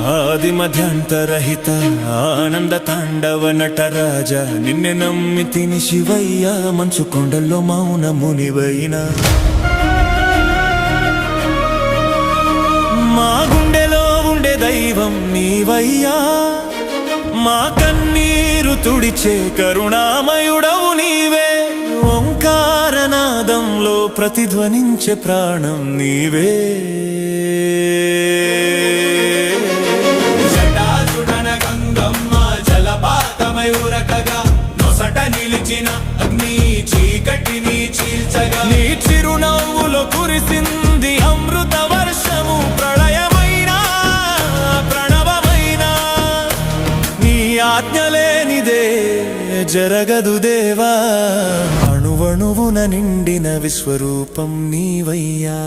ఆది మధ్యాంతరహిత ఆనంద తాండవ నటరాజ నిన్నే నమ్మితిని శివయ్య మంచు కొండల్లో మౌన మునివైనా మా గుండెలో ఉండే దైవం నీవయ్యా మా కన్నీరు తుడిచే కరుణామయుడవు నీవే ఓంకారనాదంలో ప్రతిధ్వనించే ప్రాణం నీవే నిలిచిన అగ్ని చీకటిని చీల్చగా నీ చిరునవ్వులో కురిసింది అమృత వర్షము ప్రళయమైన ప్రణవమైన నీ ఆజ్ఞ లేనిదే జరగదు దేవా అణువణువున నిండిన విశ్వరూపం నీవయ్యా